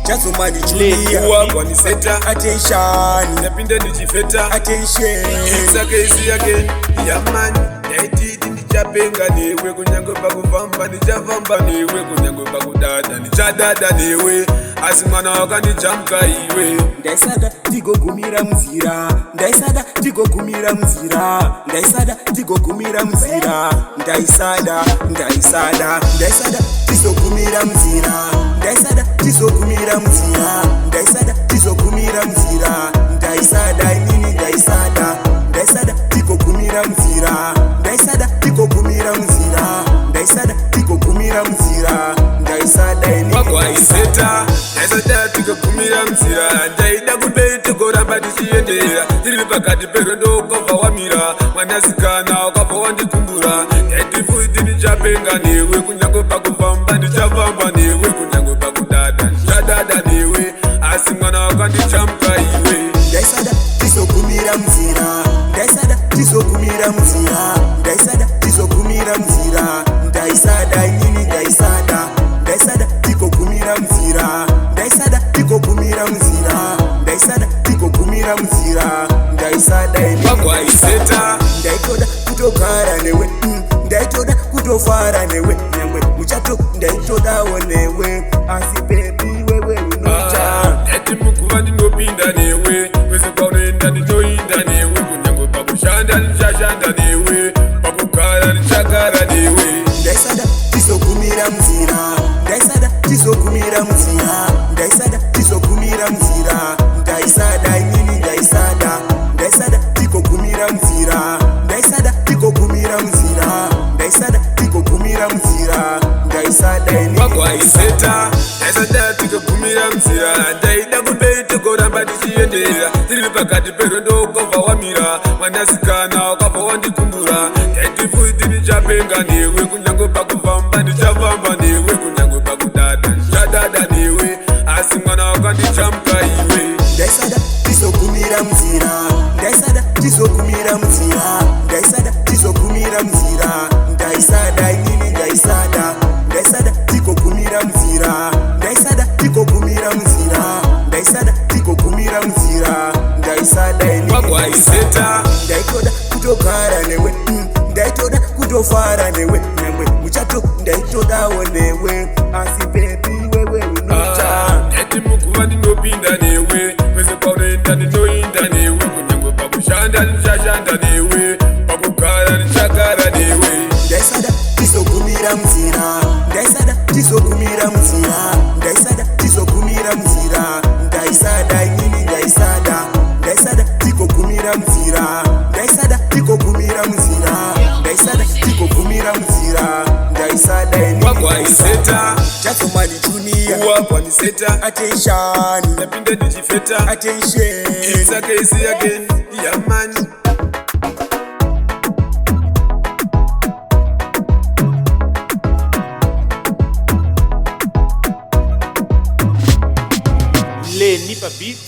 Chazomani chunia Kwani seta attention napinda nichifeta attention isakezi yake yamani yaititi ndichapenga newe kunyango pakufamba ndichafamba newe kunyango pakudada ndichadada newe asi mwana wakandichamka iwe ndaisada tigogumira muzira ndaisada tigogumira muzira ndaisada tigogumira muzira ndaisada tizogumira muzira ndaisada tizogumira muzira ndaisada tizogumira muzira ndaisada inini ndaisada tigogumira muzira ndaisada tigogumira muzira ndaisada tigogumira muzira ndaisada inini wagwaiseta ndaisada tigogumira muzira ndaida kubeiti koramba tichiendera tiri pakati perondo ukabva wamira mwanasikana ukabva wandikumbura ndaitifuiti ndichapenga newe kunyango pakufamba ndichafamba newe kunyango pakudada ndichadada newe asi mwana wakandichamka iwe ndaisada tizogumira muzira ndaisada tizogumira muzira ndaisada tizogumira muzira ndaisada inini ndaisada tigogumira muzira ndaisada tigogumira muzira ndaisada tigogumira muzira ndaisada inini wagwaiseta ndaitoda kutogara newe ndaitoda kutofara newe nyangwe muchato ndaitodawo newe asi bebi wewe unoita eti mukuva ndinopinda newe kwese kwaunoenda ndinoinda newe kunyango pakushanda ndichashanda newe pakugara ndichagara newe ndaisada tizogumira muzira ndaisada tizogumira muzira ndaisada tizogumira muzira ndaisada inini ndaisada tigogumira muzira ndaisada tigogumira muzira ndaisada tigogumira muzira ndaisada inini wagwaiseta ndaisada tigogumira muzira ndaida kubeiti koramba tichiendera tiri pakati perondo ukabva wamira mwanasikana ukabva wandikumbura ndaitifuiti ndichapenga newe kunyango pakufamba ndichafamba newe kunyango pakudada ndichadada newe asi mwana wakandichamka iwe ndaisada tizogumira muzira ndaisada tizogumira muzira ndaisada tizogumira muzira ndaisada inini ndaisada tigogumira muzira ndaisada tigogumira muzira ndaisada tigogumira muzira ndaisada inini wagwaiseta ndaitoda kutogara newe ndaitoda kutofara newe nyangwe muchato ndaitodawo newe asi bebi wewe unoita eti mukuva ndinopinda newe kwese kwaunoenda ndinoinda newe kunyango pakushanda ndichashanda newe pakugara ndichagara newe ndaisada tizogumira muzira ndaisada tizogumira muzira ndaisada tizogumira muzira ndaisada inini ndaisada tigogumira muzira ndaisada tigogumira muzira ndaisada tigogumira muzira ndaisada inini wagwaiseta Chazomani chunia kwaniseta attention napinda ndichifeta attention isakezi yake yamani Leni pa beat.